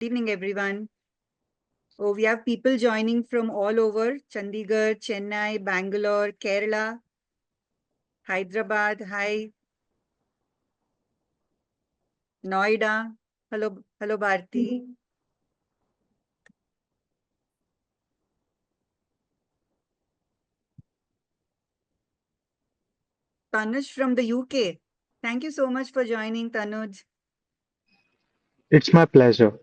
Good evening, everyone. Oh, we have people joining from all over Chandigarh, Chennai, Bangalore, Kerala, Hyderabad. Hi, Noida. Hello, Bharti. Tanuj from the UK. Thank you so much for joining, Tanuj. It's my pleasure.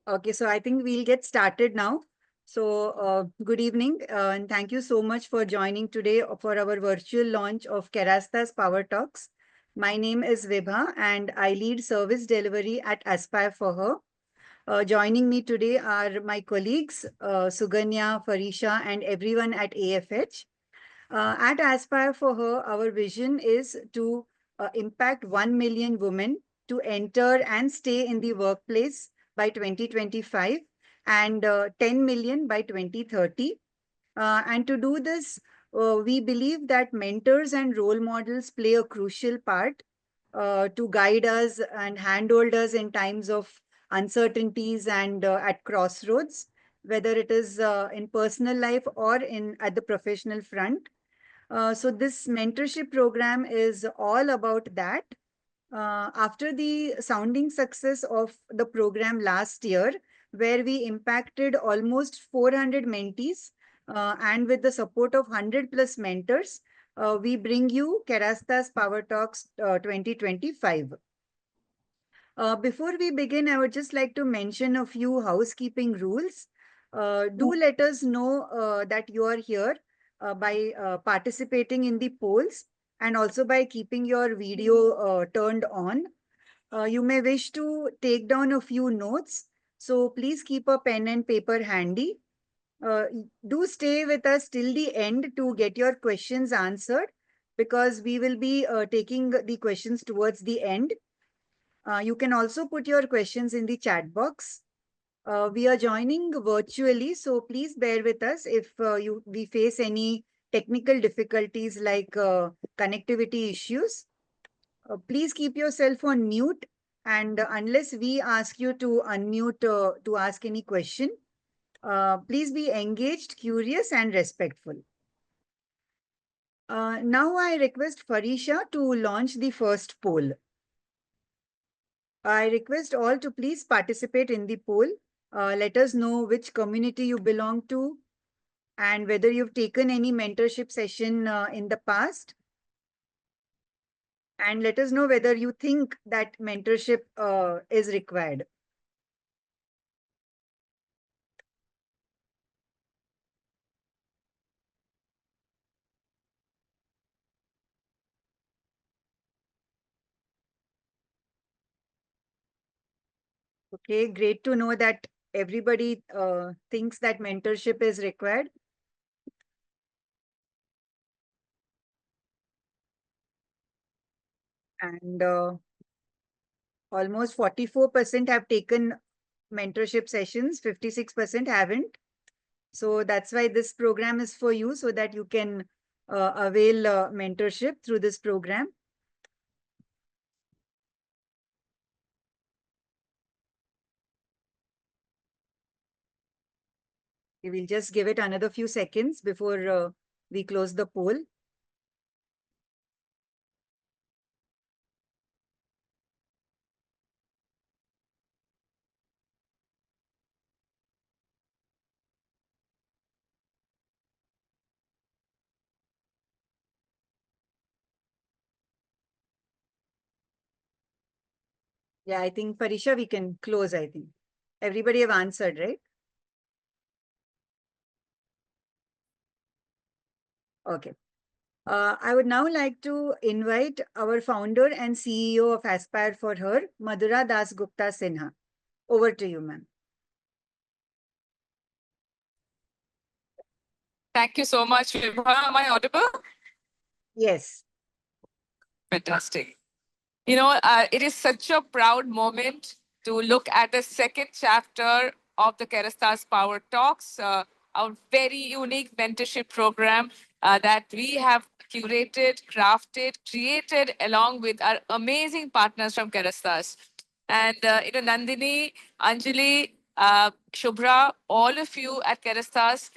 Okay, so I think we'll get started now. So, good evening, and thank you so much for joining today for our virtual launch of Kérastase Power Talks. My name is Vibha, and I lead service delivery at Aspire for Her. Joining me today are my colleagues, Suganya, Farisha, and everyone at AFH. At Aspire for Her, our vision is to impact 1 million women to enter and stay in the workplace by 2025 and 10 million by 2030. And to do this, we believe that mentors and role models play a crucial part to guide us and handhold us in times of uncertainties and at crossroads, whether it is in personal life or in at the professional front. So this mentorship program is all about that. After the sounding success of the program last year, where we impacted almost 400 mentees, and with the support of 100 plus mentors, we bring you Kérastase Power Talks 2025. Before we begin, I would just like to mention a few housekeeping rules. Do let us know that you are here by participating in the polls and also by keeping your video turned on. You may wish to take down a few notes, so please keep a pen and paper handy. Do stay with us till the end to get your questions answered because we will be taking the questions towards the end. You can also put your questions in the chat box. We are joining virtually, so please bear with us if we face any technical difficulties like connectivity issues. Please keep yourself on mute, and unless we ask you to unmute to ask any question, please be engaged, curious, and respectful. Now I request Farisha to launch the first poll. I request all to please participate in the poll. Let us know which community you belong to and whether you've taken any mentorship session in the past. And let us know whether you think that mentorship is required. Okay, great to know that everybody thinks that mentorship is required. And almost 44% have taken mentorship sessions, 56% haven't. So that's why this program is for you so that you can avail mentorship through this program. We will just give it another few seconds before we close the poll. Yeah, I think Parisha, we can close, I think. Everybody have answered, right? Okay. I would now like to invite our founder and CEO of Aspire for Her, Madhura DasGupta Sinha. Over to you, ma'am. Thank you so much, Vibha. Am I audible? Yes. Fantastic. It is such a proud moment to look at the second chapter of the Kérastase Power Talks, our very unique mentorship program that we have curated, crafted, created along with our amazing partners from Kérastase. And, Nandini, Anjali, Shubhra, all of you at Kérastase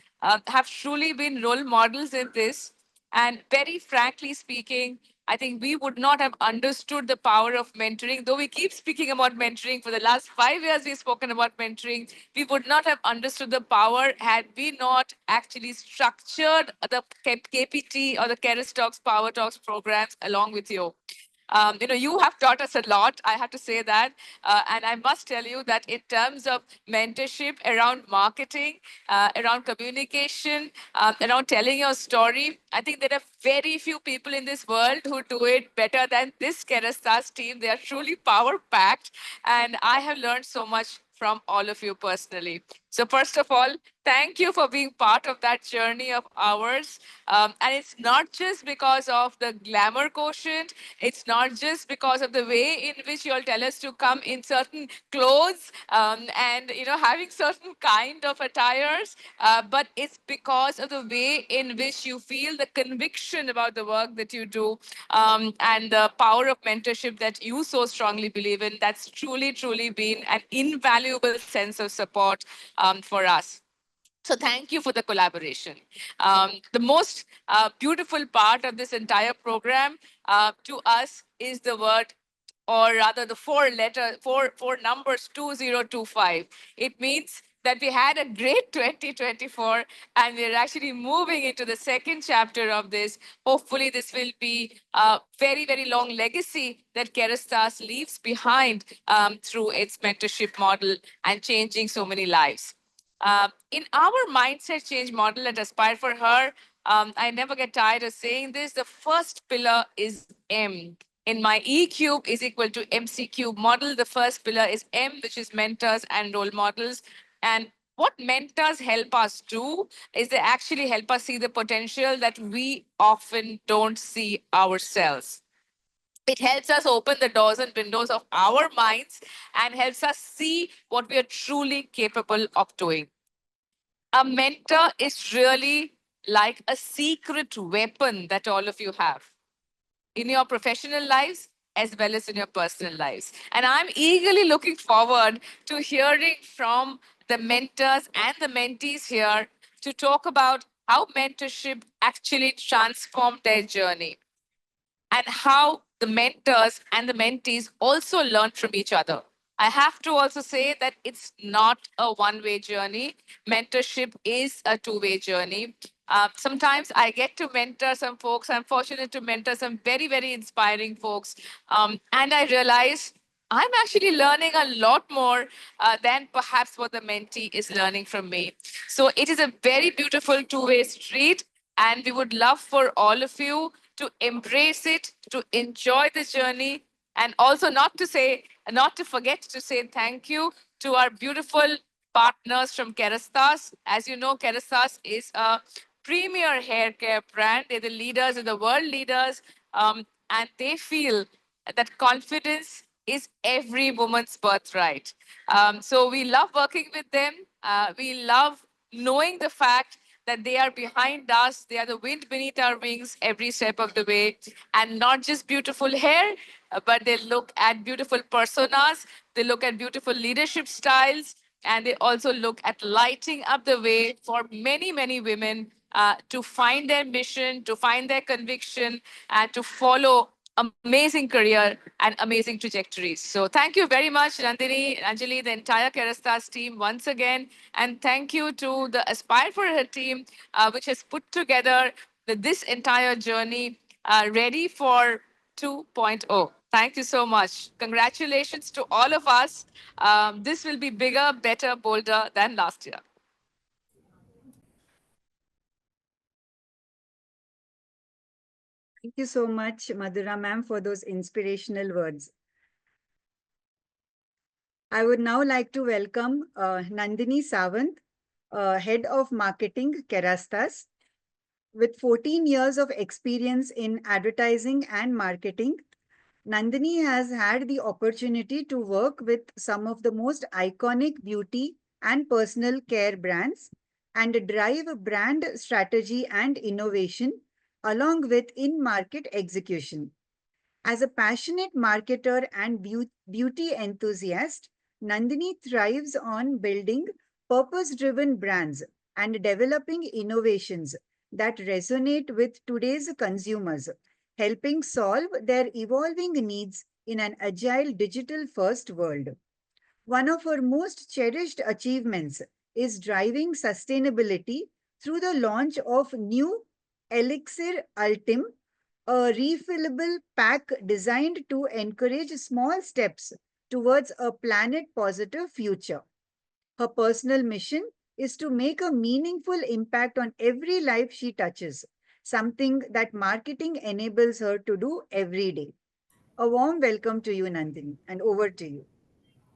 have truly been role models in this. And very frankly speaking, I think we would not have understood the power of mentoring, though we keep speaking about mentoring. For the last 5 years, we've spoken about mentoring. We would not have understood the power had we not actually structured the KPT or the Kérastase Power Talks programs along with you. You have taught us a lot. I have to say that, and I must tell you that in terms of mentorship around marketing, around communication, around telling your story, I think there are very few people in this world who do it better than this Kérastase team. They are truly power packed, and I have learned so much from all of you personally. So, first of all, thank you for being part of that journey of ours. And it's not just because of the glamour quotient, it's not just because of the way in which you'll tell us to come in certain clothes and having certain kind of attires, but it's because of the way in which you feel the conviction about the work that you do and the power of mentorship that you so strongly believe in. That's truly, truly been an invaluable sense of support for us. So thank you for the collaboration. The most beautiful part of this entire program to us is the word, or rather the four numbers 2025. It means that we had a great 2024 and we're actually moving into the second chapter of this. Hopefully, this will be a very, very long legacy that Kérastase leaves behind through its mentorship model and changing so many lives. In our mindset change model at Aspire for Her, I never get tired of saying this. The first pillar is M. In my E cube is equal to MC cube model. The first pillar is M, which is mentors and role models. And what mentors help us do is they actually help us see the potential that we often don't see ourselves. It helps us open the doors and windows of our minds and helps us see what we are truly capable of doing. A mentor is really like a secret weapon that all of you have in your professional lives as well as in your personal lives. And I'm eagerly looking forward to hearing from the mentors and the mentees here to talk about how mentorship actually transformed their journey and how the mentors and the mentees also learn from each other. I have to also say that it's not a one-way journey. Mentorship is a two-way journey. Sometimes I get to mentor some folks. I'm fortunate to mentor some very, very inspiring folks. And I realize I'm actually learning a lot more than perhaps what the mentee is learning from me. So it is a very beautiful two-way street. And we would love for all of you to embrace it, to enjoy the journey, and also not to forget to say thank you to our beautiful partners from Kérastase. As you know, Kérastase is a premier hair care brand. They're the leaders, they're the world leaders, and they feel that confidence is every woman's birthright. So we love working with them. We love knowing the fact that they are behind us, they are the wind beneath our wings every step of the way, and not just beautiful hair, but they look at beautiful personas, they look at beautiful leadership styles, and they also look at lighting up the way for many, many women to find their mission, to find their conviction, and to follow amazing career and amazing trajectories. So thank you very much, Nandini, Anjali, the entire Kérastase team once again. And thank you to the Aspire for Her team, which has put together this entire journey ready for 2.0. Thank you so much. Congratulations to all of us. This will be bigger, better, bolder than last year. Thank you so much, Madhura ma'am, for those inspirational words. I would now like to welcome Nandini Sawant, Head of Marketing, Kérastase. With 14 years of experience in advertising and marketing, Nandini has had the opportunity to work with some of the most iconic beauty and personal care brands and drive brand strategy and innovation along with in-market execution. As a passionate marketer and beauty enthusiast, Nandini thrives on building purpose driven brands and developing innovations that resonate with today's consumers, helping solve their evolving needs in an agile digital first world. One of her most cherished achievements is driving sustainability through the launch of new Elixir Ultim, a refillable pack designed to encourage small steps towards a planet positive future. Her personal mission is to make a meaningful impact on every life she touches, something that marketing enables her to do every day. A warm welcome to you, Nandini, and over to you.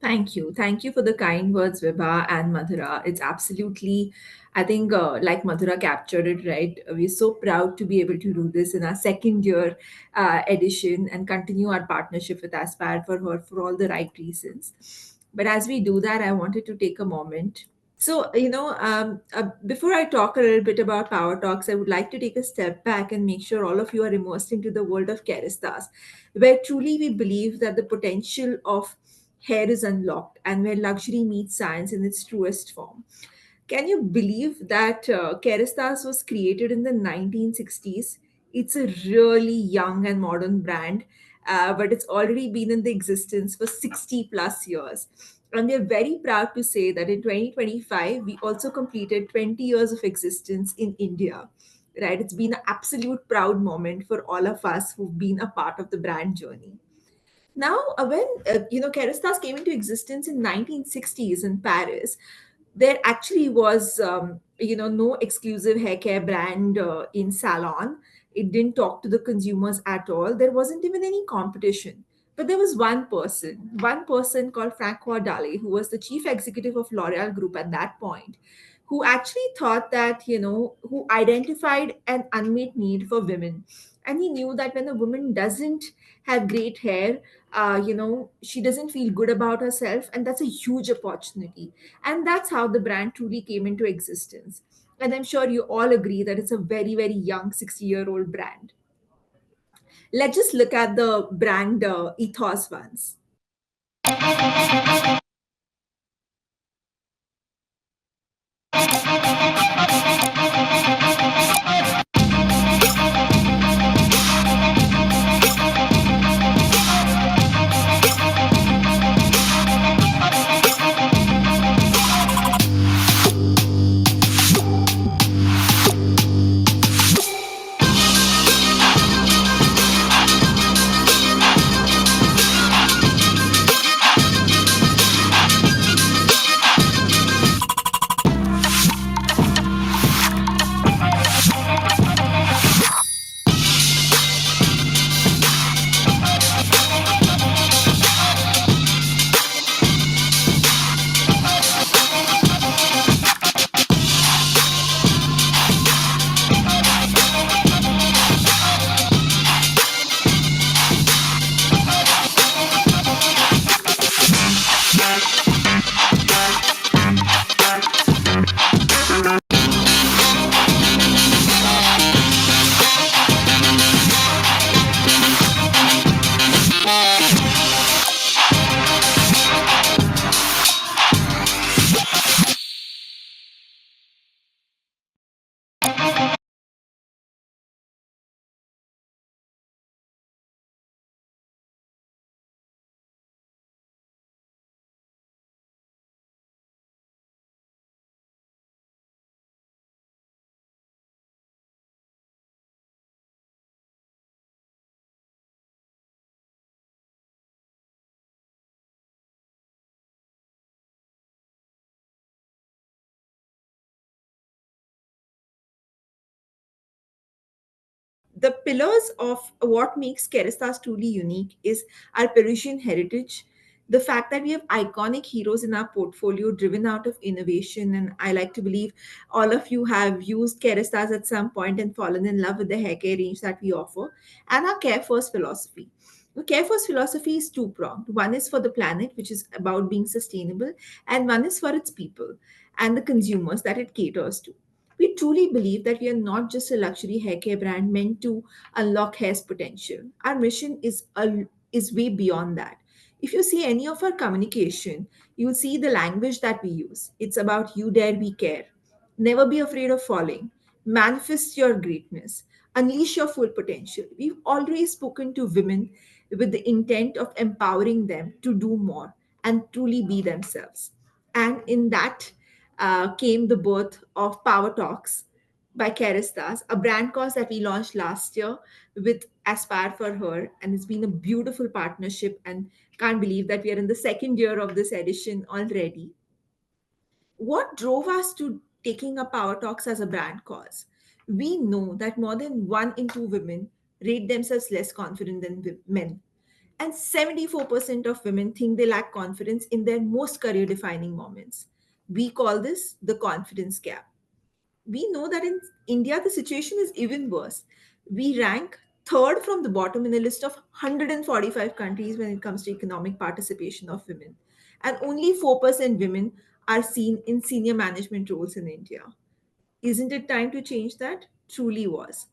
Thank you. Thank you for the kind words, Vibha and Madhura. It's absolutely, I think, like Madhura captured it right. We're so proud to be able to do this in our second year edition and continue our partnership with Aspire for her for all the right reasons. But as we do that, I wanted to take a moment. Before I talk a little bit about Power Talks, I would like to take a step back and make sure all of you are immersed into the world of Keristas, where truly we believe that the potential of hair is unlocked and where luxury meets science in its truest form. Can you believe that Kérastase was created in the 1960s? It's a really young and modern brand, but it's already been in the existence for 60 plus years. And we're very proud to say that in 2025, we also completed 20 years of existence in India. Right? It's been an absolute proud moment for all of us who've been a part of the brand journey. Now, when Kerastase came into existence in 1960s in Paris, there actually was no exclusive hair care brand in salon. It didn't talk to the consumers at all. There wasn't even any competition. But there was one person called Francois Dalle, who was the chief executive of L'Oreal Group at that point, who actually thought that, who identified an unmet need for women. And he knew that when a woman doesn't have great hair, she doesn't feel good about herself, and that's a huge opportunity. And that's how the brand truly came into existence. And I'm sure you all agree that it's a very, very young 60-year-old brand. Let's just look at the brand ethos once. The pillars of what makes Keristas truly unique is our Parisian heritage, the fact that we have iconic heroes in our portfolio driven out of innovation. And I like to believe all of you have used Keristas at some point and fallen in love with the hair care range that we offer, and our Care First philosophy. The Care First philosophy is two pronged. One is for the planet, which is about being sustainable, and one is for its people and the consumers that it caters to. We truly believe that we are not just a luxury hair care brand meant to unlock hair's potential. Our mission is way beyond that. If you see any of our communication, you will see the language that we use. It's about you dare we care. Never be afraid of falling. Manifest your greatness. Unleash your full potential. We've always spoken to women with the intent of empowering them to do more and truly be themselves. And in that came the birth of Power Talks by Kérastase, a brand course that we launched last year with Aspire for Her. And it's been a beautiful partnership, and can't believe that we are in the second year of this edition already. What drove us to taking up Power Talks as a brand cause? We know that more than 1 in 2 women rate themselves less confident than men. And 74% of women think they lack confidence in their most career defining moments. We call this the confidence gap. We know that in India, the situation is even worse. We rank third from the bottom in a list of 145 countries when it comes to economic participation of women. And only 4% women are seen in senior management roles in India. Isn't it time to change that? Truly was.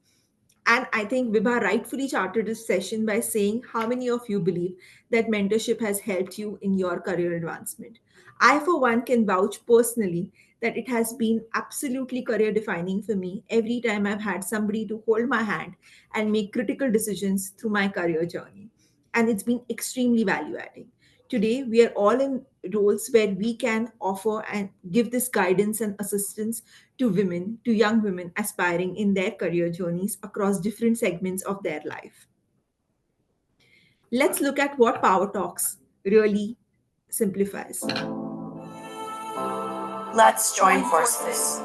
And I think Vibha rightfully charted this session by saying how many of you believe that mentorship has helped you in your career advancement. I, for one, can vouch personally that it has been absolutely career defining for me every time I've had somebody to hold my hand and make critical decisions through my career journey. And it's been extremely value adding. Today, we are all in roles where we can offer and give this guidance and assistance to women, to young women aspiring in their career journeys across different segments of their life. Let's look at what Power Talks really simplifies. Let's join forces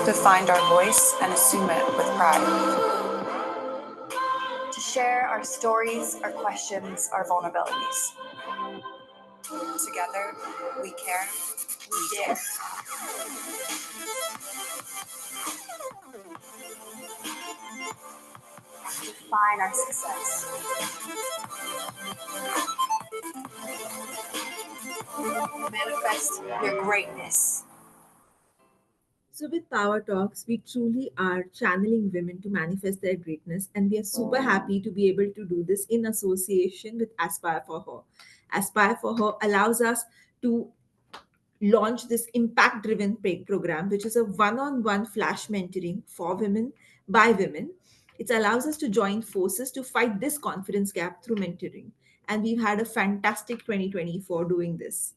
to find our voice and assume it with pride. To share our stories, our questions, our vulnerabilities. Together, we care, we dare. Define our success. Manifest your greatness. So, with Power Talks, we truly are channeling women to manifest their greatness, and we are super happy to be able to do this in association with Aspire for Her. Aspire for Her allows us to launch this impact driven program, which is a one on one flash mentoring for women by women. It allows us to join forces to fight this confidence gap through mentoring. And we've had a fantastic 2024 doing this.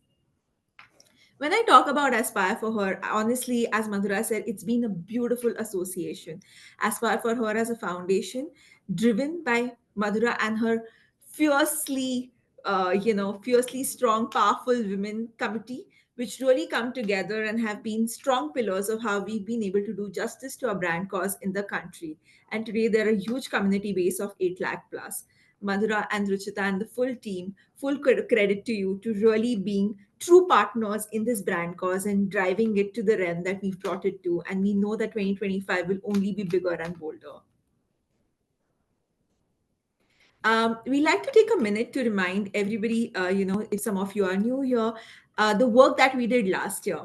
When I talk about Aspire for Her, honestly, as Madhura said, it's been a beautiful association. Aspire for Her as a foundation driven by Madhura and her fiercely, fiercely strong, powerful women committee, which really come together and have been strong pillars of how we've been able to do justice to our brand cause in the country. And today, they're a huge community base of 8 lakh plus. Madhura and Ruchita and the full team, full credit to you to really being true partners in this brand cause and driving it to the realm that we've brought it to. And we know that 2025 will only be bigger and bolder. We like to take a minute to remind everybody, if some of you are new here, the work that we did last year.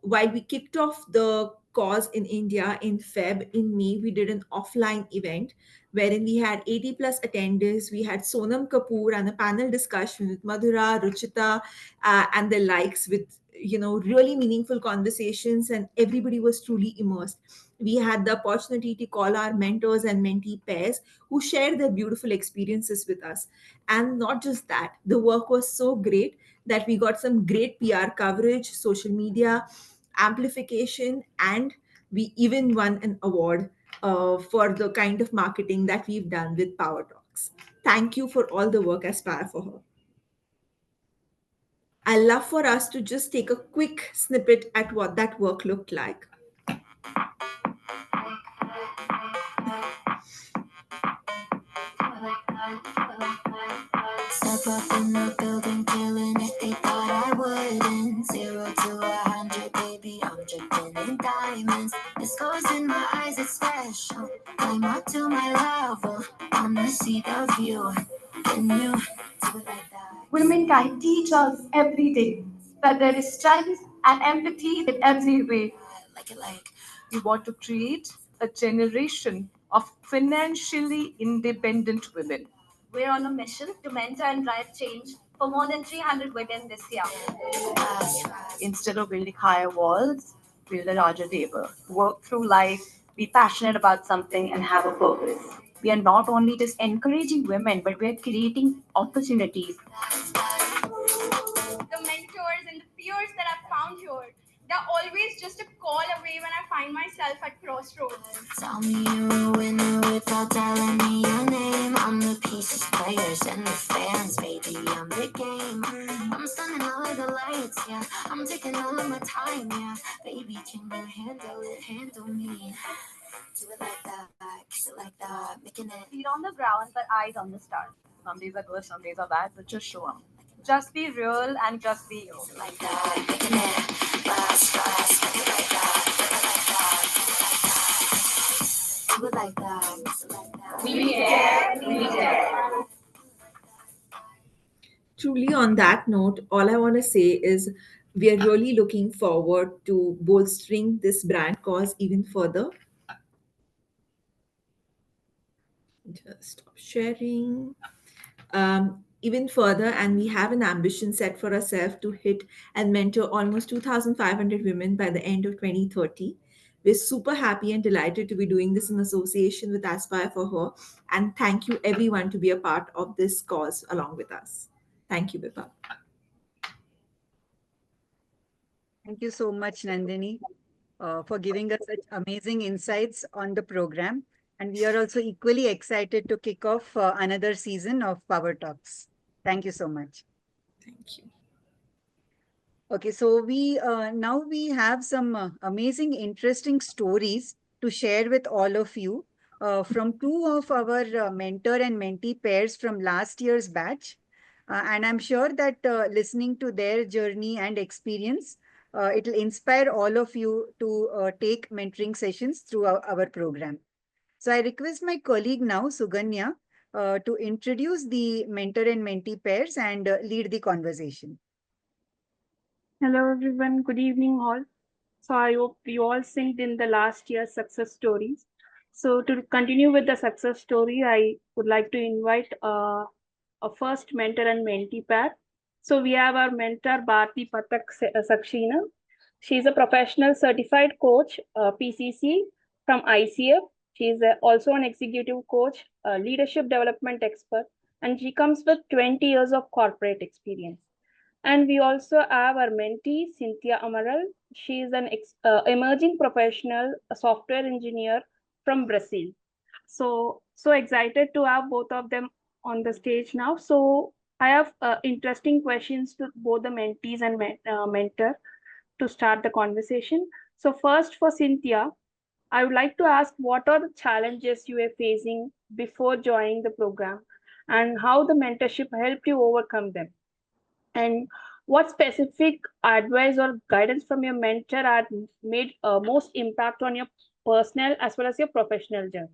While we kicked off the cause in India in Feb, in May, we did an offline event wherein we had 80 plus attenders. We had Sonam Kapoor and a panel discussion with Madhura, Ruchita, and the likes with, really meaningful conversations, and everybody was truly immersed. We had the opportunity to call our mentors and mentee pairs who shared their beautiful experiences with us. And not just that, the work was so great that we got some great PR coverage, social media amplification, and we even won an award for the kind of marketing that we've done with Power Talks. Thank you for all the work, Aspire for Her. I love for us to just take a quick snippet at what that work looked like. Step up in the building, killing it. They thought I wouldn't. 0 to 100, baby, I'm dripping in diamonds. This goes in my eyes, it's special. Climb up to my level. Wanna see the view. Can you do it like that? Women can teach us every day that there is strength And empathy in every way. We want to create a generation of financially independent women. We're on a mission to mentor and drive change for more than 300 women this year. Instead of building higher walls, build a larger table. Work through life, be passionate about something, and have a purpose. We are not only just encouraging women, but we are creating opportunities. The mentors and the peers that I've found here, they're always just a call away when I find myself at crossroads. Tell me you're a winner without telling me your name. I'm the pieces, players, and the fans, baby. I'm the game. I'm stunning all of the lights, yeah. I'm taking all of my time, yeah. Baby, can you handle it? Handle me. Do it like that, kiss it like that, making it. Feet on the ground, but eyes on the stars. Some days are good, some days are bad, but just show up. Just be real and just be you. Like that, making it fast, fast, make it like that, do it like that, do it like that. We dare, we dare. Truly, on that note, all I want to say is we are really looking forward to bolstering this brand cause even further. Just stop sharing. Even further, and we have an ambition set for ourselves to hit and mentor almost 2,500 women by the end of 2030. We're super happy and delighted to be doing this in association with Aspire for Her. And thank you, everyone, to be a part of this cause along with us. Thank you, Vibha. Thank you so much, Nandini, for giving us such amazing insights on the program. And we are also equally excited to kick off another season of Power Talks. Thank you so much. Thank you. Okay, so we now we have some amazing, interesting stories to share with all of you from two of our mentor and mentee pairs from last year's batch. And I'm sure that listening to their journey and experience, it will inspire all of you to take mentoring sessions through our program. So I request my colleague now, Suganya, to introduce the mentor and mentee pairs and lead the conversation. Hello everyone, good evening all. So I hope you all synced in the last year's success stories. So to continue with the success story, I would like to invite a first mentor and mentee pair. So we have our mentor Bharti Patak Sakshina. She is a professional certified coach, PCC from ICF. She is also an executive coach, a leadership development expert, and she comes with 20 years of corporate experience. And we also have our mentee, Cynthia Amaral. She is an emerging professional, a software engineer from Brazil. So excited to have both of them on the stage now. So I have interesting questions to both the mentees and mentor to start the conversation. So first for Cynthia, I would like to ask what are the challenges you were facing before joining the program and how the mentorship helped you overcome them? And what specific advice or guidance from your mentor had made most impact on your personal as well as your professional journey?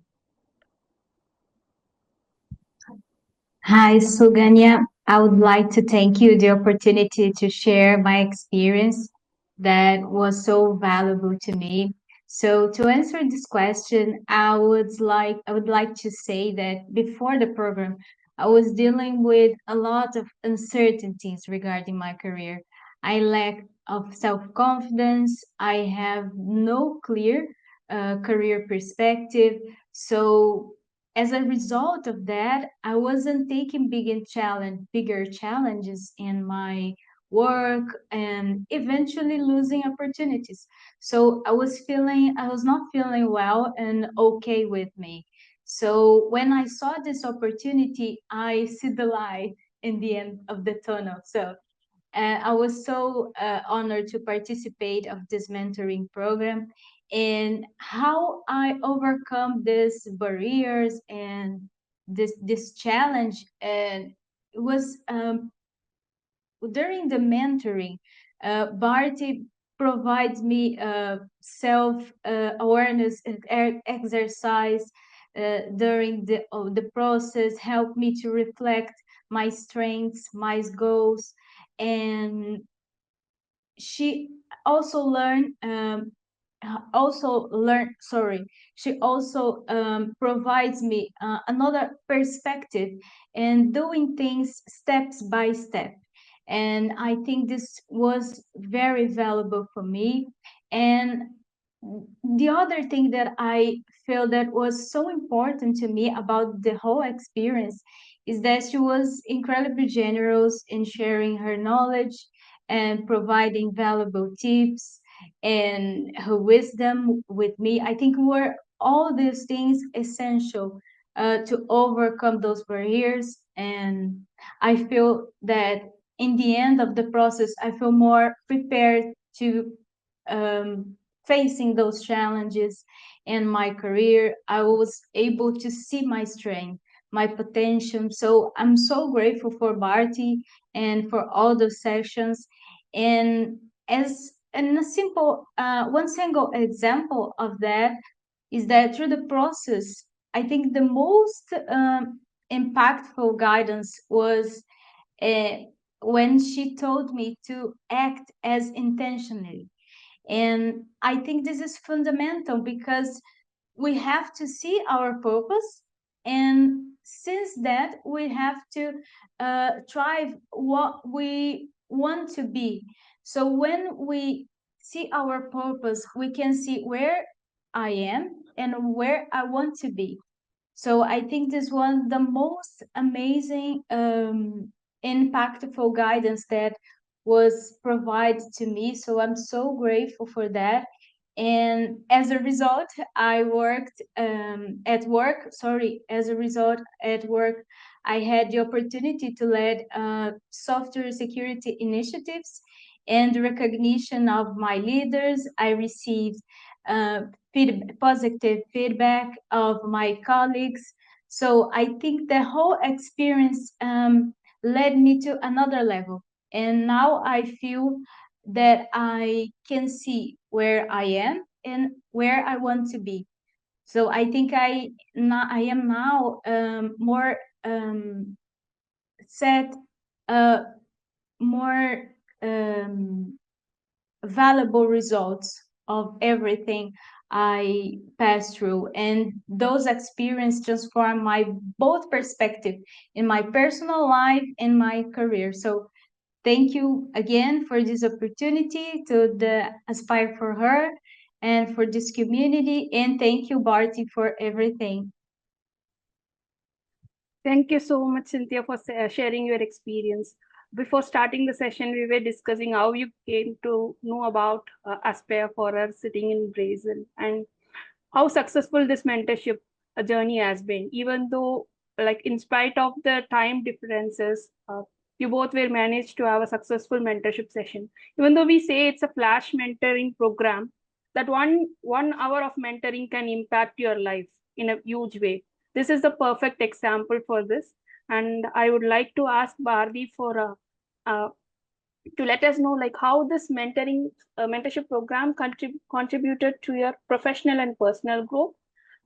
Hi, Suganya. I would like to thank you the opportunity to share my experience that was so valuable to me. So to answer this question, I would like to say that before the program, I was dealing with a lot of uncertainties regarding my career. I lack of self-confidence. I have no clear career perspective. So as a result of that, I wasn't taking bigger challenges in my work and eventually losing opportunities. So I was not feeling well and okay with me. So when I saw this opportunity, I see the light in the end of the tunnel. So I was so honored to participate of this mentoring program and how I overcome these barriers and this challenge. And it was during the mentoring, Bharti provides me self awareness exercise during the process, help me to reflect my strengths, my goals, and she also learn sorry, she also provides me another perspective and doing things steps by step. And I think this was very valuable for me. And the other thing that I feel that was so important to me about the whole experience is that she was incredibly generous in sharing her knowledge and providing valuable tips and her wisdom with me. I think were all these things essential to overcome those barriers. And I feel that in the end of the process, I feel more prepared to um, facing those challenges in my career. I was able to see my strength, my potential. So I'm so grateful for Bharti and for all those sessions. And as and a simple one single example of that is that through the process, I think the most impactful guidance was uh, when she told me to act as intentionally. And I think this is fundamental because we have to see our purpose. And since that, we have to thrive what we want to be. So when we see our purpose, we can see where I am and where I want to be. So I think this was the most amazing, impactful guidance that was provided to me. So I'm so grateful for that. And as a result, I worked at work. Sorry, as a result, at work, I had the opportunity to lead software security initiatives and recognition of my leaders. I received uh, positive feedback of my colleagues. So I think the whole experience led me to another level. And now I feel that I can see where I am and where I want to be. So I think I am now more set, uh, more um, valuable results of everything I passed through. And those experiences transform my both perspective in my personal life and my career. So thank you again for this opportunity to the Aspire for Her and for this community. And thank you, Bharti, for everything. Thank you so much, Cynthia, for sharing your experience. Before starting the session, we were discussing how you came to know about Aspire for Her sitting in Brazil and how successful this mentorship journey has been. Even though, like, in spite of the time differences, you both were managed to have a successful mentorship session. Even though we say it's a flash mentoring program, that one hour of mentoring can impact your life in a huge way. This is the perfect example for this. And I would like to ask Bharti for a to let us know like how this mentorship program contributed to your professional and personal growth,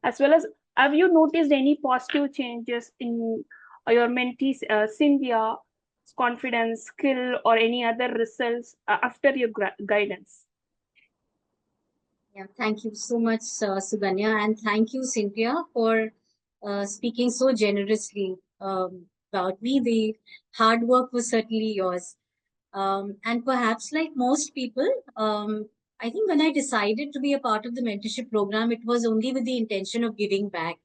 as well as have you noticed any positive changes in your mentees Cynthia confidence, skill, or any other results after your guidance? Yeah, thank you so much, Suganya, and thank you, Cynthia, for speaking so generously about me. The hard work was certainly yours. And perhaps, like most people, I think when I decided to be a part of the mentorship program, it was only with the intention of giving back.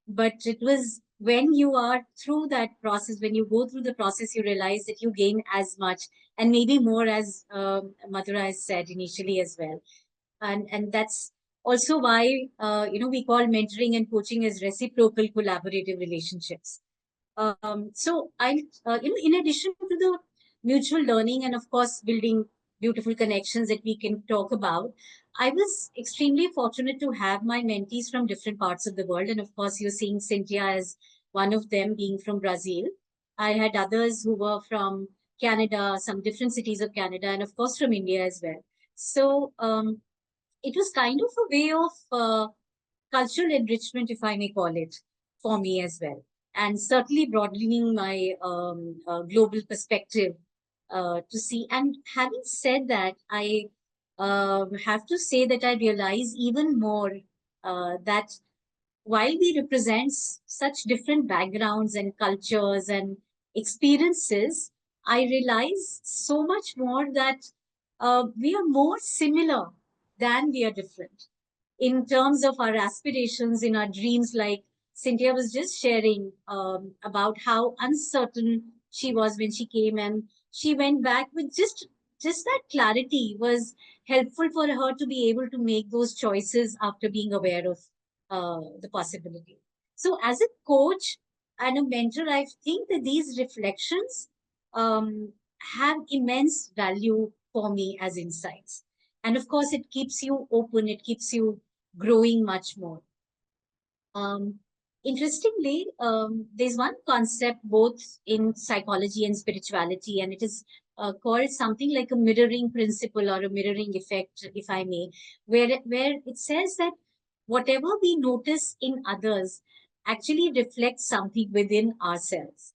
But it was when you are through that process, when you go through the process, you realize that you gain as much and maybe more, as Madhura has said initially as well. And that's also why we call mentoring and coaching as reciprocal collaborative relationships. So in addition to the mutual learning and of course building beautiful connections that we can talk about, I was extremely fortunate to have my mentees from different parts of the world. And of course, you're seeing Cynthia as one of them, being from Brazil. I had others who were from Canada, some different cities of Canada, and of course from India as well. So it was kind of a way of cultural enrichment, if I may call it, for me as well. And certainly broadening my global perspective to see. And having said that, I have to say that I realize even more that while we represent such different backgrounds and cultures and experiences, I realize so much more that we are more similar than we are different in terms of our aspirations, in our dreams. Like Cynthia was just sharing about how uncertain she was when she came, and she went back with just that clarity was helpful for her to be able to make those choices after being aware of the possibility. So, as a coach and a mentor, I think that these reflections um, have immense value for me as insights. And of course, it keeps you open, it keeps you growing much more. Um, Interestingly, there's one concept both in psychology and spirituality, and it is called something like a mirroring principle or a mirroring effect, if I may, where it says that whatever we notice in others actually reflects something within ourselves.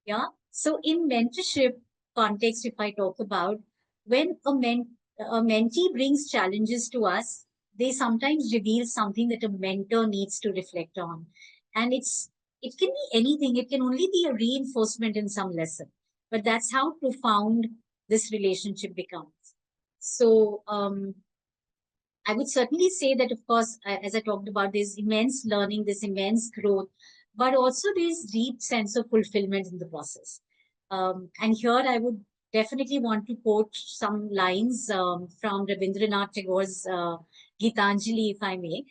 Yeah. So in mentorship context, if I talk about when a mentee brings challenges to us, they sometimes reveal something that a mentor needs to reflect on. And it can be anything. It can only be a reinforcement in some lesson. But that's how profound this relationship becomes. So I would certainly say that, of course, as I talked about, there's immense learning, there's immense growth, but also there's deep sense of fulfillment in the process. And here I would definitely want to quote some lines from Rabindranath Tagore's Gitanjali, if I may.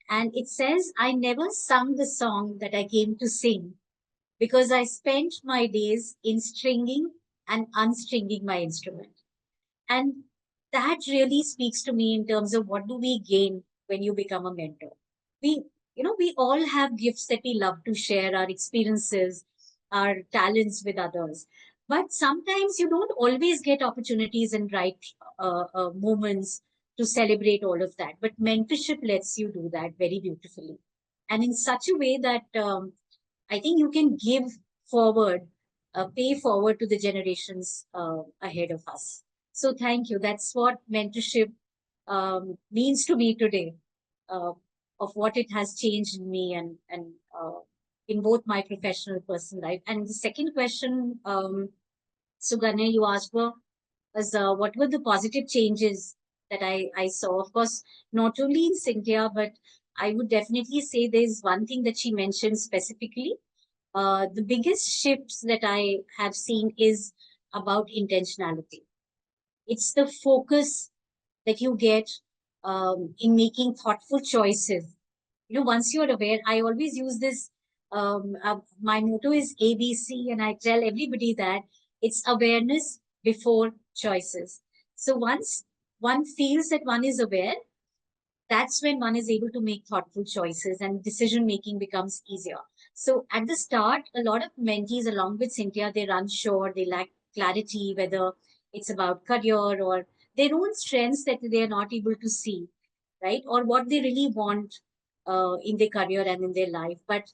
And it says, I never sung the song that I came to sing because I spent my days in stringing and unstringing my instrument. And that really speaks to me in terms of what do we gain when you become a mentor. We, we all have gifts that we love to share, our experiences, our talents with others. But sometimes you don't always get opportunities and right moments to celebrate all of that. But mentorship lets you do that very beautifully. And in such a way that I think you can give forward, pay forward to the generations ahead of us. So thank you. That's what mentorship means to me today, uh, of what it has changed in me and in both my professional personal life. And the second question, Suganya, you asked for was what were the positive changes that I saw? Of course, not only in Cynthia, but I would definitely say there's one thing that she mentioned specifically. The biggest shifts that I have seen is about intentionality. It's the focus that you get in making thoughtful choices. Once you're aware, I always use this. My motto is ABC, and I tell everybody that it's awareness before choices. So once one feels that one is aware, that's when one is able to make thoughtful choices and decision making becomes easier. So at the start, a lot of mentees, along with Cynthia, they're unsure, they lack clarity, whether it's about career or their own strengths that they are not able to see, right? Or what they really want in their career and in their life. But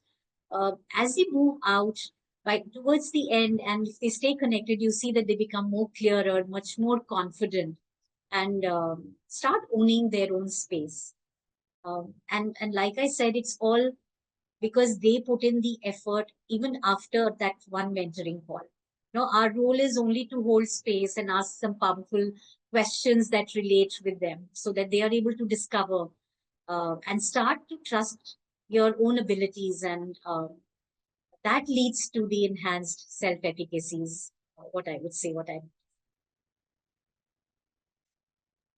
as they move out, by towards the end, and if they stay connected, you see that they become more clearer, much more confident, and start owning their own space. And like I said, it's all because they put in the effort even after that one mentoring call. Our role is only to hold space and ask some powerful questions that relate with them so that they are able to discover and start to trust your own abilities. And that leads to the enhanced self-efficacies, what I would say, what I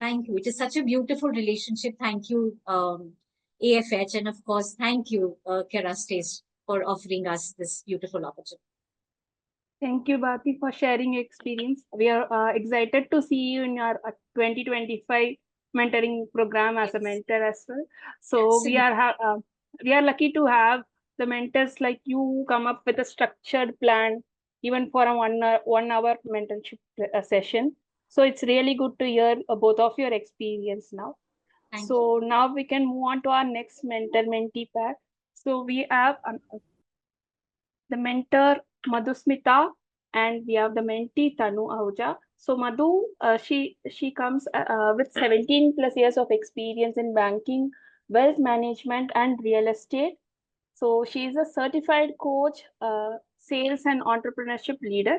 Thank you. It is such a beautiful relationship. Thank you, AFH. And of course, thank you, Kérastase, for offering us this beautiful opportunity. Thank you, Bharti, for sharing your experience. We are excited to see you in your 2025 mentoring program as a Yes, mentor as well. So absolutely. we are lucky to have the mentors like you who come up with a structured plan, even for a 1 hour mentorship session. So it's really good to hear both of your experience now. Thank you. So now we can move on to our next mentor-mentee pair. So we have the mentor Madhusmita and we have the mentee Tanu Ahuja. So Madhu, she comes with 17 plus years of experience in banking, wealth management, and real estate. So she is a certified coach, sales and entrepreneurship leader.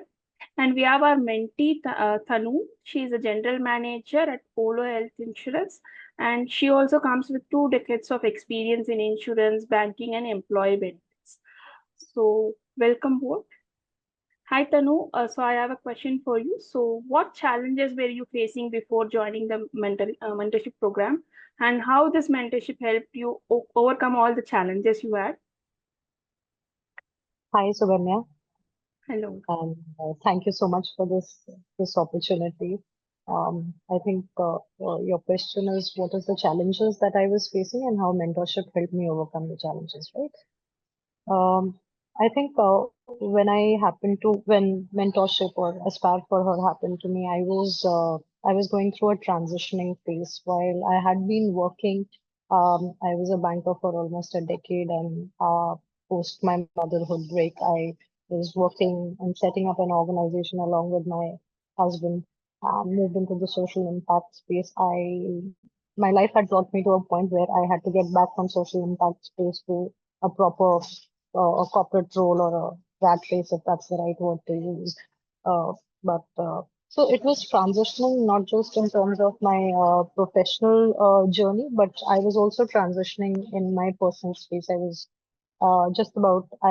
And we have our mentee Thanu. She is a general manager at Polo Health Insurance, and she also comes with 2 decades of experience in insurance, banking, and employee benefits. So welcome both. Hi Tanu. So I have a question for you. So what challenges were you facing before joining the mentorship program, and how this mentorship helped you overcome all the challenges you had? Hi, Suganya, Hello. and thank you so much for this opportunity. I think your question is what is the challenges that I was facing and how mentorship helped me overcome the challenges, right? I think when mentorship or aspire for her happened to me, I was going through a transitioning phase. While I had been working, I was a banker for almost a decade, and post my motherhood break, I was working and setting up an organization along with my husband. Moved into the social impact space. My life had brought me to a point where I had to get back from social impact space to a proper a corporate role or a rat race, if that's the right word to use. But so it was transitioning not just in terms of my professional journey, but I was also transitioning in my personal space. I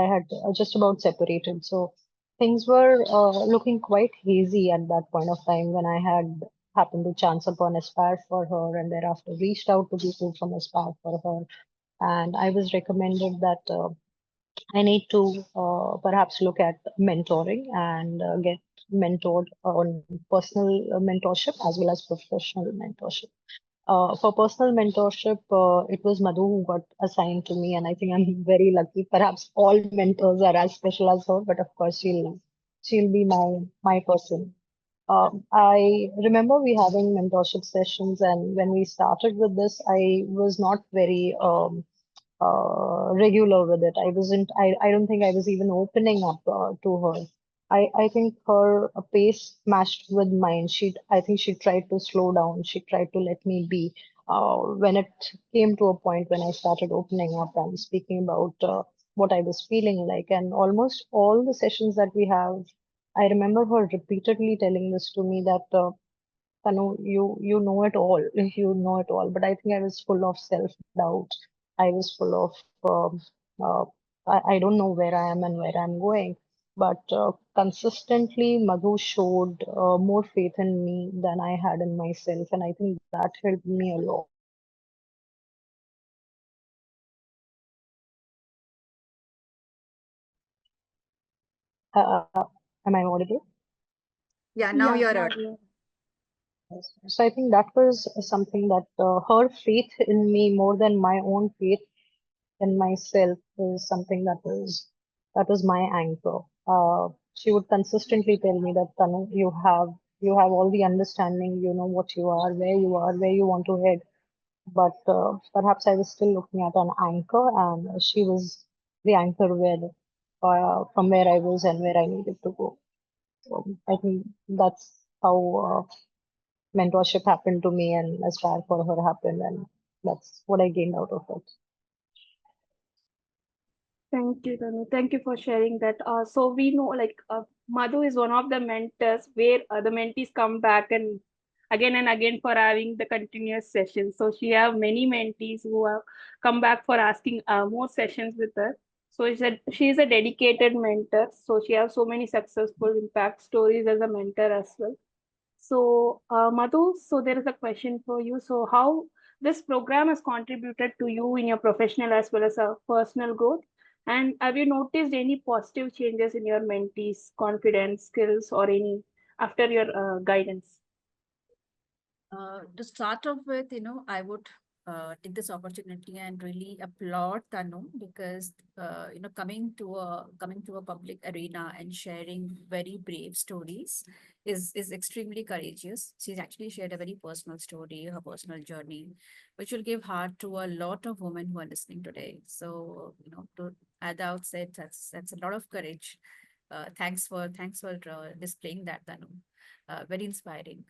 had just about separated. So things were looking quite hazy at that point of time when I had happened to chance upon Aspire for her and thereafter reached out to people from Aspire for her. And I was recommended that I need to perhaps look at mentoring and get mentored on personal mentorship as well as professional mentorship. For personal mentorship, it was Madhu who got assigned to me, and I think I'm very lucky. Perhaps all mentors are as special as her, but of course she'll be my person. I remember we having mentorship sessions, and when we started with this, I was not very regular with it. I don't think I was even opening up to her. I think her pace matched with mine. I think she tried to slow down. She tried to let me be. When it came to a point when I started opening up and speaking about what I was feeling like, and almost all the sessions that we have, I remember her repeatedly telling this to me that Tanu, you know it all. You know it all. But I think I was full of self-doubt. I was full of uh, I don't know where I am and where I'm going. But consistently, Madhu showed more faith in me than I had in myself, and I think that helped me a lot. Am I audible? Yeah, now Yeah, you're now out. we Yes. So I think that was something that her faith in me more than my own faith in myself is something that was my anchor. She would consistently tell me that Tanu, you have all the understanding, you know what you are, where you want to head. But perhaps I was still looking at an anchor, and she was the anchor where from where I was and where I needed to go. So I think that's how mentorship happened to me, and Aspire for her happened, and that's what I gained out of it. Thank you, Tanu. Thank you for sharing that. So we know like Madhu is one of the mentors where the mentees come back and again for having the continuous sessions. So she have many mentees who have come back for asking more sessions with her. So she is a dedicated mentor. So she has so many successful impact stories as a mentor as well. So, Madhu, so there is a question for you. So, how this program has contributed to you in your professional as well as a personal growth? And have you noticed any positive changes in your mentees' confidence, skills, or any after your guidance? To start off with, I would take this opportunity and really applaud Tanu because coming to a public arena and sharing very brave stories is extremely courageous. She's actually shared a very personal story, her personal journey, which will give heart to a lot of women who are listening today. So, at the outset, that's a lot of courage Thanks for displaying that, Tanu. Very inspiring.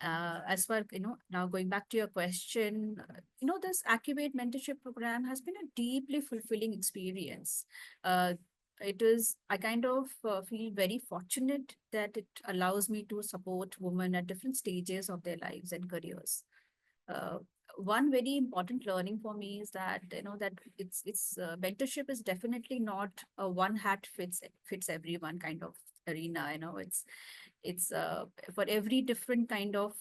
As far now going back to your question, this Accurate mentorship program has been a deeply fulfilling experience. Uh, I kind of feel very fortunate that it allows me to support women at different stages of their lives and careers. uh, One very important learning for me is that that it's mentorship is definitely not a one hat fits everyone kind of arena. It's for every different kind of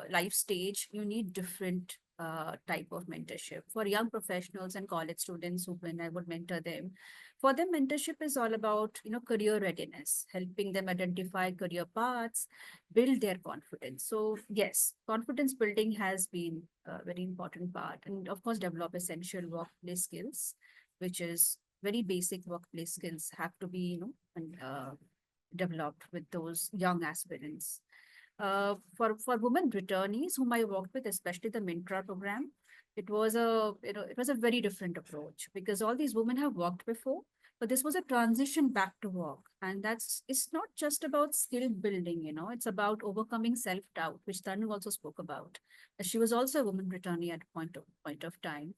life stage, you need different type of mentorship. For young professionals and college students who, when I would mentor them, for them mentorship is all about career readiness, helping them identify career paths, build their confidence. So yes, confidence building has been a very important part, and of course develop essential workplace skills, which is very basic workplace skills have to be developed with those young aspirants. For women returnees whom I worked with, especially the mentor program, it was a very different approach, because all these women have worked before, but this was a transition back to work, and it's not just about skill building. It's about overcoming self doubt, which Tanu also spoke about. She was also a woman returnee at point of time.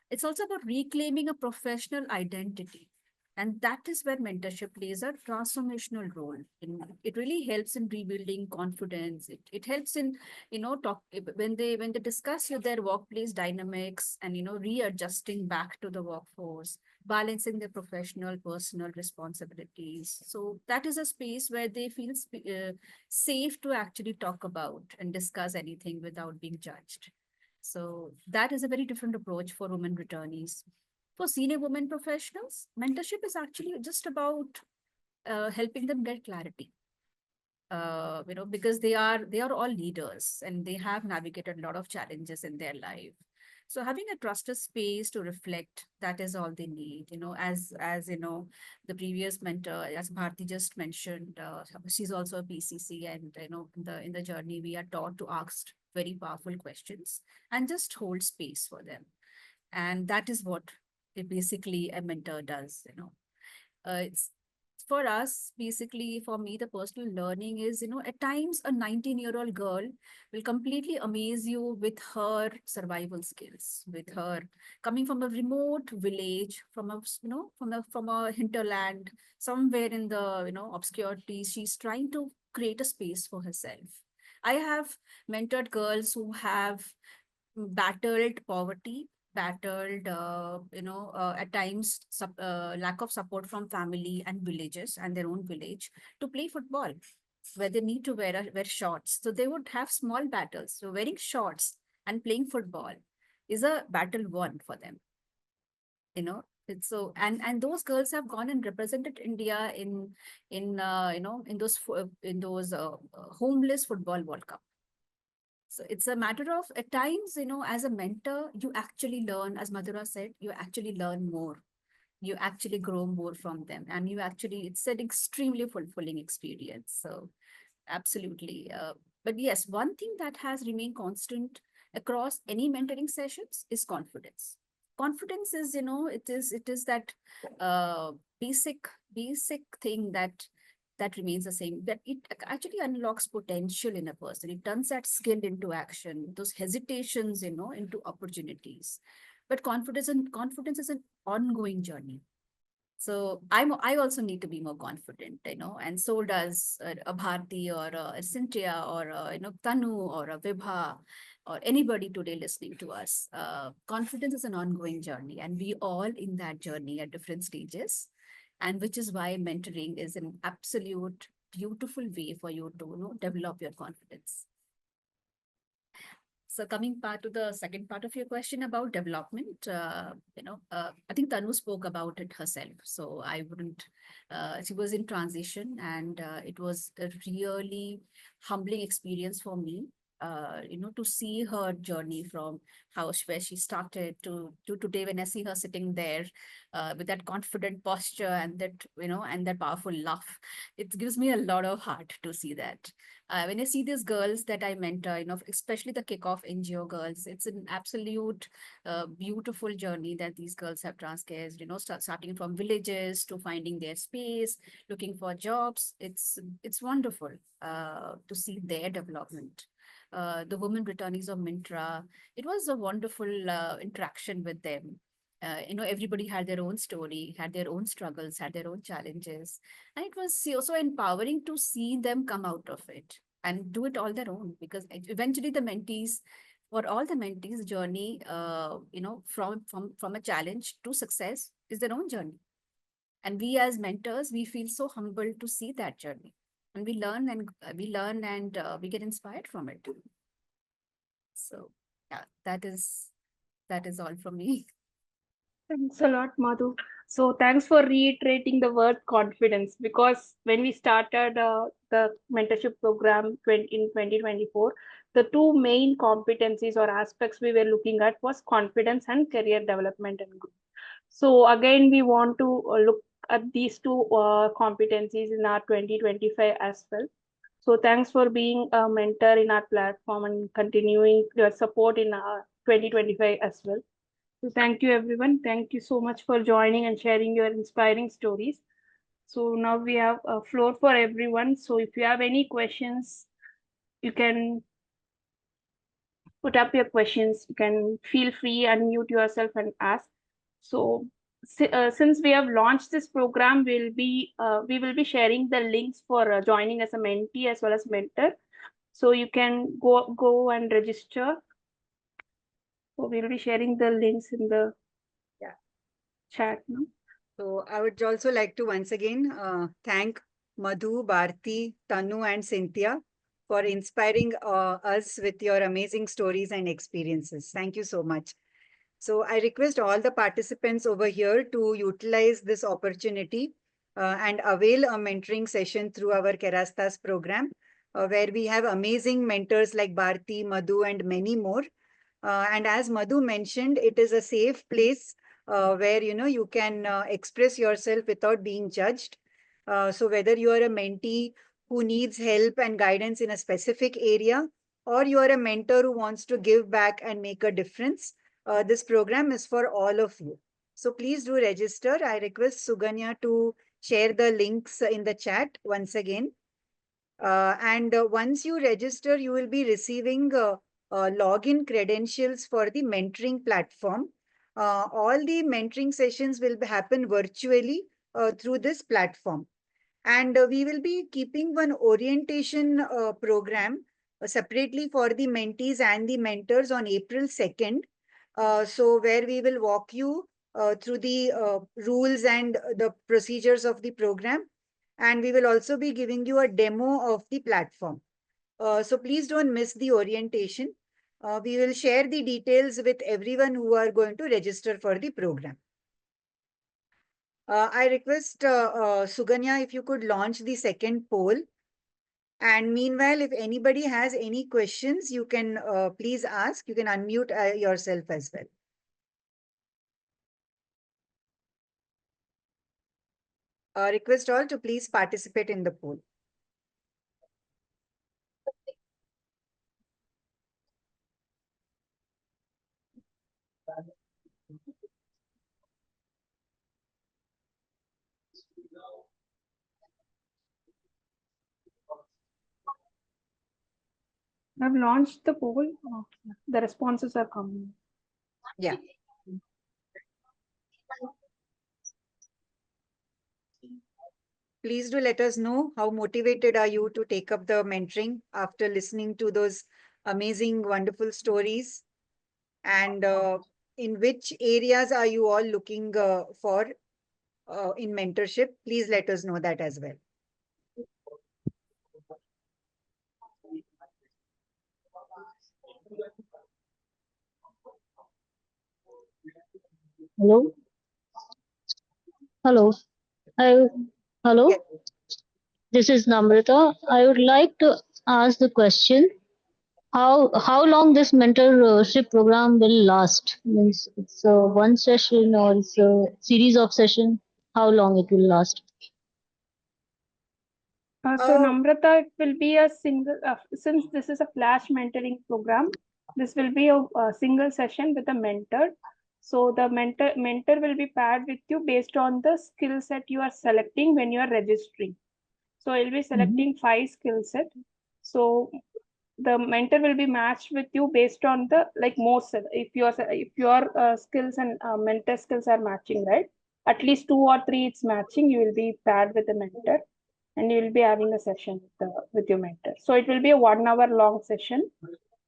It's also about reclaiming a professional identity. And that is where mentorship plays a transformational role. It really helps in rebuilding confidence. It helps in, talk when they discuss their workplace dynamics and readjusting back to the workforce, balancing their professional, personal responsibilities. So that is a space where they feel safe to actually talk about and discuss anything without being judged. So that is a very different approach for women returnees. For senior women professionals, mentorship is actually just about helping them get clarity. Because they are all leaders and they have navigated a lot of challenges in their life. So having a trusted space to reflect, that is all they need. As the previous mentor, as Bharti just mentioned, she's also a PCC, and in the journey we are taught to ask very powerful questions and just hold space for them. And that is what basically a mentor does. It's for us, basically, for me, the personal learning is, at times a 19-year-old girl will completely amaze you with her survival skills, with her coming from a remote village, from a hinterland, somewhere in the, obscurity. She's trying to create a space for herself. I have mentored girls who have battled poverty, battled, at times lack of support from family and villages and their own village to play football, where they need to wear shorts. So they would have small battles. So wearing shorts and playing football is a battle won for them. It's so, and those girls have gone and represented India in those homeless football World Cup. So it's a matter of, at times, as a mentor, you actually learn, as Madhura said, you actually learn more. You actually grow more from them. And it's an extremely fulfilling experience. So absolutely. But yes, one thing that has remained constant across any mentoring sessions is confidence. Confidence is, it is that uh, basic thing that remains the same, that it actually unlocks potential in a person. It turns that skill into action, those hesitations, into opportunities. But confidence is an ongoing journey. So I also need to be more confident, and so does a Bharti or a Cynthia or Tanu or a Vibha or anybody today listening to us. Confidence is an ongoing journey, and we all in that journey at different stages, and which is why mentoring is an absolute beautiful way for you to develop your confidence. So coming part to the second part of your question about development, I think Tanu spoke about it herself. So I wouldn't, she was in transition, and it was a really humbling experience for me, to see her journey from where she started to today, when I see her sitting there with that confident posture and that, and that powerful laugh. It gives me a lot of heart to see that. When I see these girls that I mentor, especially the kickoff NGO girls, it's an absolute beautiful journey that these girls have transgressed, starting from villages to finding their space, looking for jobs. It's wonderful to see their development. The women returnees of Mintra, it was a wonderful interaction with them. Everybody had their own story, had their own struggles, had their own challenges, and it was also empowering to see them come out of it and do it all their own, because eventually the mentees, for all the mentees journey, from a challenge to success is their own journey. And we as mentors, we feel so humbled to see that journey, and we learn and we get inspired from it. So yeah, that is all from me. Thanks a lot, Madhu. So thanks for reiterating the word confidence, because when we started the mentorship program in 2024, the two main competencies or aspects we were looking at was confidence and career development and growth. So again, we want to look at these two competencies in our 2025 as well. So thanks for being a mentor in our platform and continuing your support in our 2025 as well. So thank you, everyone. Thank you so much for joining and sharing your inspiring stories. So now we have a floor for everyone. So if you have any questions, you can put up your questions. You can feel free, unmute yourself and ask. So since we have launched this program, we will be sharing the links for joining as a mentee as well as mentor. So you can go and register. So we'll be sharing the links in the chat now. So I would also like to once again thank Madhu, Bharti, Tanu, and Cynthia for inspiring us with your amazing stories and experiences. Thank you so much. So I request all the participants over here to utilize this opportunity and avail a mentoring session through our Kérastase program, where we have amazing mentors like Bharti, Madhu, and many more. And as Madhu mentioned, it is a safe place where you can express yourself without being judged. So whether you are a mentee who needs help and guidance in a specific area, or you are a mentor who wants to give back and make a difference, this program is for all of you. So please do register. I request Suganya to share the links in the chat once again. And once you register, you will be receiving login credentials for the mentoring platform. All the mentoring sessions will happen virtually through this platform. And we will be keeping one orientation program separately for the mentees and the mentors on April 2nd. So where we will walk you through the rules and the procedures of the program. And we will also be giving you a demo of the platform. So please don't miss the orientation. We will share the details with everyone who are going to register for the program. I request Suganya, if you could launch the second poll. And meanwhile, if anybody has any questions, you can please ask. You can unmute yourself as well. Request all to please participate in the poll. I've launched the poll. The responses are coming. Yeah. Please do let us know how motivated are you to take up the mentoring after listening to those amazing, wonderful stories. And in which areas are you all looking for in mentorship? Please let us know that as well. Hello? Hello. I hello. Yes. This is Namrata. I would like to ask the question: how long this mentorship program will last? Means it's one session or it's a series of session? How long it will last? So Namrata, it will be a single, since this is a flash mentoring program, this will be a single session with a mentor. So the mentor will be paired with you based on the skill set you are selecting when you are registering. So you'll be selecting 5 skill set. So the mentor will be matched with you based on the most, if your skills and mentor skills are matching, right? At least 2 or 3 it's matching, you will be paired with the mentor and you will be having a session with your mentor. So it will be a 1 hour long session,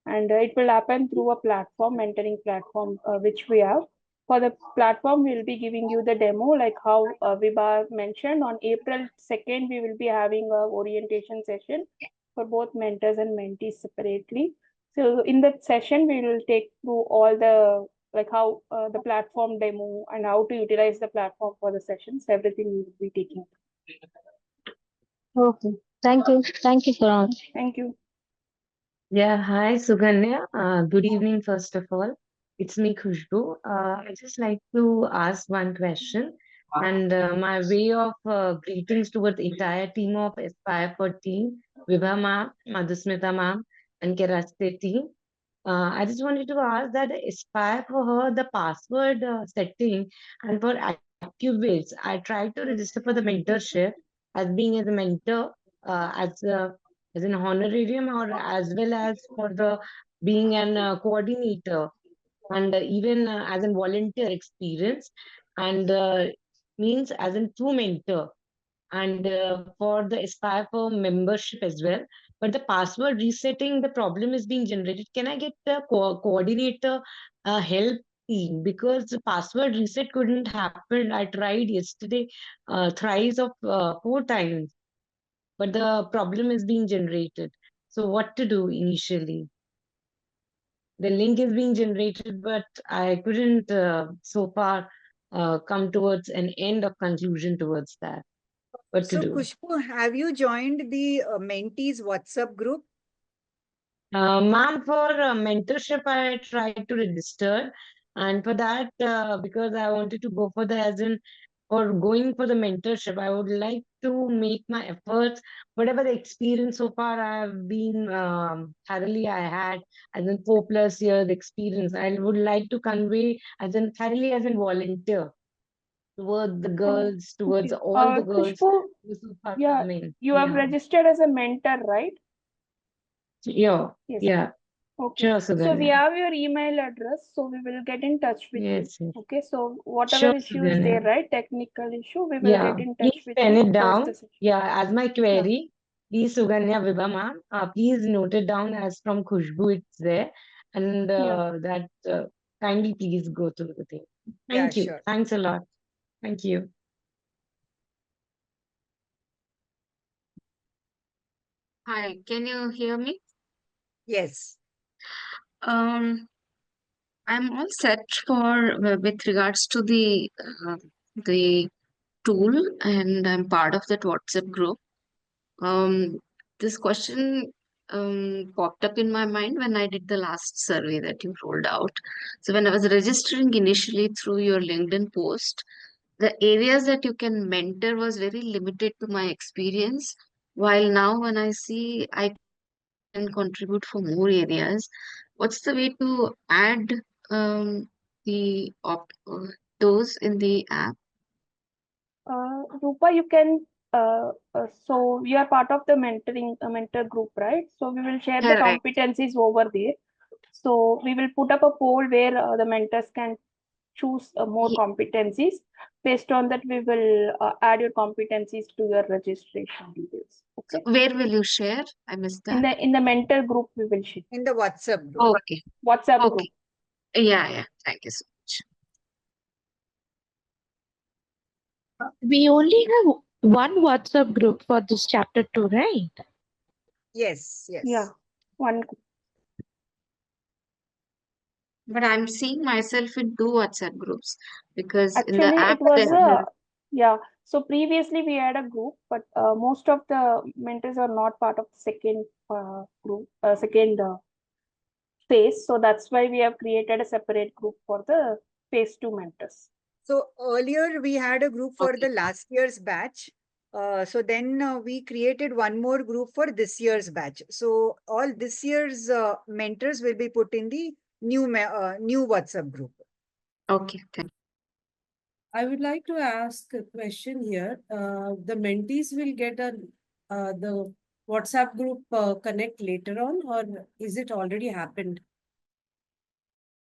and it will happen through a platform, mentoring platform, which we have. For the platform, we will be giving you the demo, like how Vibha mentioned. On April 2nd, we will be having a orientation session for both mentors and mentees separately. So in that session, we will take through all the how the platform demo and how to utilize the platform for the sessions. Everything we will be taking. Okay. Thank you. Thank you for all. Thank you. Yeah, hi Suganya. Good evening, first of all. It's me, Khushbu. I just like to ask one question, and my way of greetings towards the entire team of Aspire for Team, Vibha ma'am, Madhusmita ma'am, and Kérastase team. I just wanted to ask that Aspire for her the password setting and for ActiveBits. I tried to register for the mentorship as being as a mentor, as an honorarium or as well as for the being an coordinator and even as a volunteer experience and means as a true mentor and for the Aspire for membership as well. But the password resetting, the problem is being generated. Can I get the coordinator help team? Because the password reset couldn't happen. I tried yesterday thrice of 4 times, but the problem is being generated. So what to do initially? The link is being generated, but I couldn't so far come towards an end of conclusion towards that. What to So, do? Kushbu, have you joined the mentees WhatsApp group? Ma'am, for mentorship, I tried to register, and for that, because I wanted to go for the as in for going for the mentorship, I would like to make my efforts. Whatever the experience so far I have been thoroughly I had as in 4+ years experience, I would like to convey as in thoroughly as a volunteer towards the girls, towards Okay. all the girls Kushbu, who so far yeah, coming. you have Yeah, registered as a mentor, right? yeah, Yes. yeah. Okay. Sure, So we Suganya. have your email address, so we will get in touch with you. Yes, yes. Okay. So whatever Sure, issue is there, Suganya. right? Technical issue, we will Yeah, get in touch please with pen you it post the down. session. Yeah, as my Yeah. query, please Suganya Vibha ma'am, please note it down as from Khushbu it's there, and Yeah. that kindly please go through the thing. Yeah, Thank you. sure. Thanks a lot. Thank you. Hi, can you hear me? Yes. Um, I'm all set for with regards to the tool, and I'm part of that WhatsApp group. This question popped up in my mind when I did the last survey that you rolled out. So when I was registering initially through your LinkedIn post, the areas that you can mentor was very limited to my experience. While now when I see I can contribute for more areas. What's the way to add the those in the app? Rupa, you can. So we are part of the mentor group, right? So we will share the Correct. competencies over there. So we will put up a poll where the mentors can choose more Ye- competencies. Based on that, we will add your competencies to your registration details. So Okay. where will you share? I missed that. In the mentor group, we will share. In the WhatsApp group. Okay. WhatsApp Okay. group. Yeah. Thank you so much. We only have one WhatsApp group for this chapter 2, right? Yes, Yeah. yes. One. But I'm seeing myself in two WhatsApp groups because in the Actually, app it was there a, yeah. So previously we had a group, but most of the mentors are not part of the second group, second phase. So that's why we have created a separate group for the phase 2 mentors. So earlier we had a group for Okay. the last year's batch. So then we created one more group for this year's batch. So all this year's mentors will be put in the new WhatsApp group. Okay, thank I would like to ask a question here. The mentees will get the WhatsApp group connect later on, or is it already happened?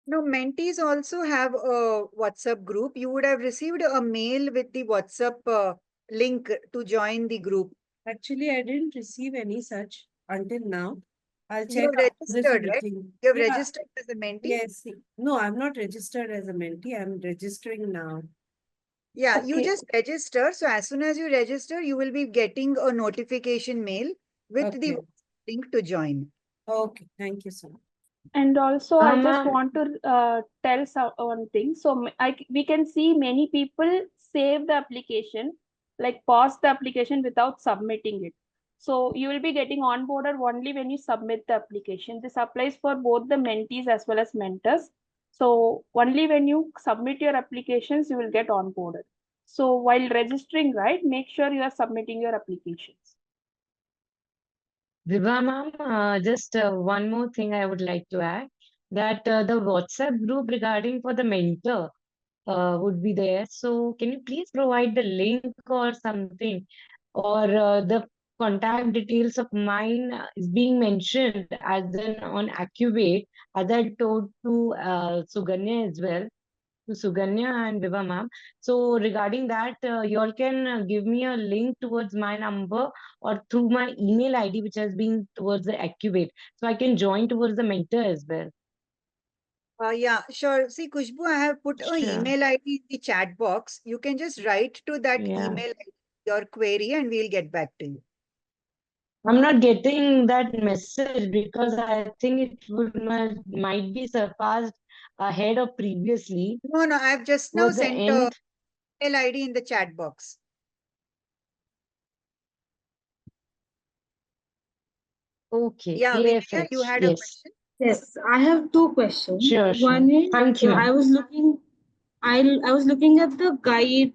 No, mentees also have a WhatsApp group. You would have received a mail with the WhatsApp link to join the group. Actually, I didn't receive any such until now. I'll You check have after this registered, right? meeting. You have Yeah, registered as a mentee? yes. No, I'm not registered as a mentee. I'm registering now. Yeah, you Okay. just register. So as soon as you register, you will be getting a notification mail with the Okay. link to join. Okay, thank you so much. And also, I just Ma'am, want to tell one thing. So we can see many people save the application, like pause the application without submitting it. So you will be getting onboarded only when you submit the application. This applies for both the mentees as well as mentors. So only when you submit your applications, you will get onboarded. So while registering, right, make sure you are submitting your applications. Viva ma'am, just one more thing I would like to add that the WhatsApp group regarding for the mentor would be there. So can you please provide the link or something, or the contact details of mine is being mentioned as in on Accubate, as I told to Suganya as well, to Suganya and Viva ma'am. So regarding that, you all can give me a link towards my number or through my email ID, which has been towards the Accubate, so I can join towards the mentor as well. Yeah, sure. See, Kushbu, I have put a Sure. email ID in the chat box. You can just write to that Yeah. email ID your query and we'll get back to you. I'm not getting that message because I think it might be surpassed ahead of previously No, no, I've just now towards the sent a end. email ID in the chat box. Okay, Yeah, Vinaya, you AFH, had a yes. question? Yes, I have two questions. Sure, sure. One is Thank you, I ma'am. was looking I was looking at the guide,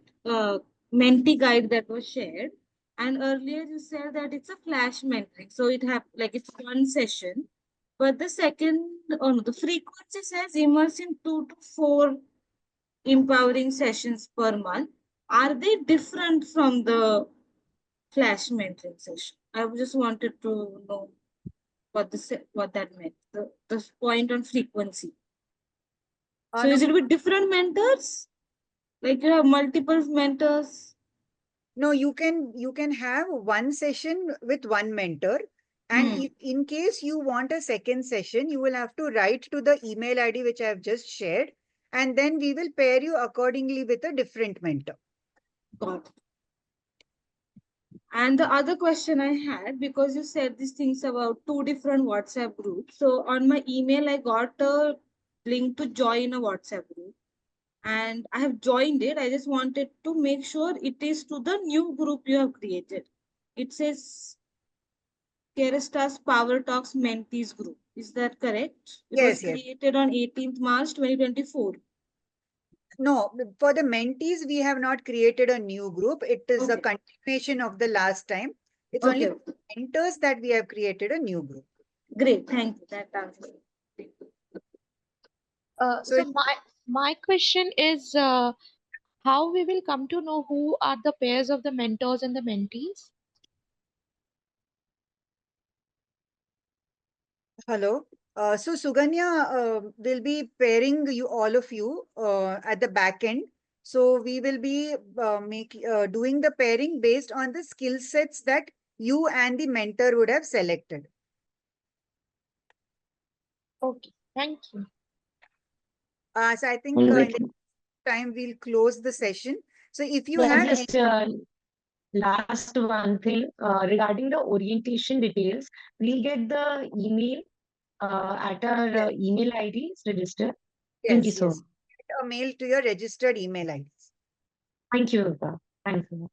mentee guide that was shared, and earlier you said that it's a flash metric, so it have like it's one session, but the second, oh no, the frequency says immerse in 2 to 4 empowering sessions per month. Are they different from the flash mentoring session? I just wanted to know what that meant. The point on frequency. So No, is it with different mentors? Like you have multiple mentors? no, you can have one session with one mentor. And if in case you want a second session, you will have to write to the email ID which I have just shared, and then we will pair you accordingly with a different mentor. Got it. And the other question I had, because you said these things about 2 different WhatsApp groups. So on my email, I got a link to join a WhatsApp group. And I have joined it. I just wanted to make sure it is to the new group you have created. It says Kérastase Power Talks Mentees Group. Is that correct? It was Yes, yes. created on 18th March 2024. No, for the mentees, we have not created a new group. It is a continuation of the last time. It's only Okay. for mentors that we have created a new group. Great, thank you. That answers it. So So my question is, how we will come to know who are the pairs of the mentors and the mentees? hello. So Suganya will be pairing you all of you at the back end. So we will be doing the pairing based on the skill sets that you and the mentor would have selected. Okay, thank you. So I think in the time we'll close the session. So if you Yeah, have any just last one thing regarding the orientation details, we'll get the email at our email IDs registered. Thank you yes, so yes, much. a mail to your registered email IDs. Thank you, Viva. Thank you.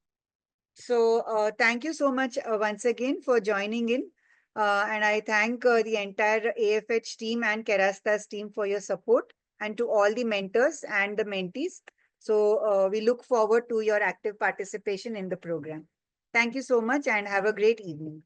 So thank you so much once again for joining in. And I thank the entire AFH team and Kérastase team for your support, and to all the mentors and the mentees. So we look forward to your active participation in the program. Thank you so much and have a great evening.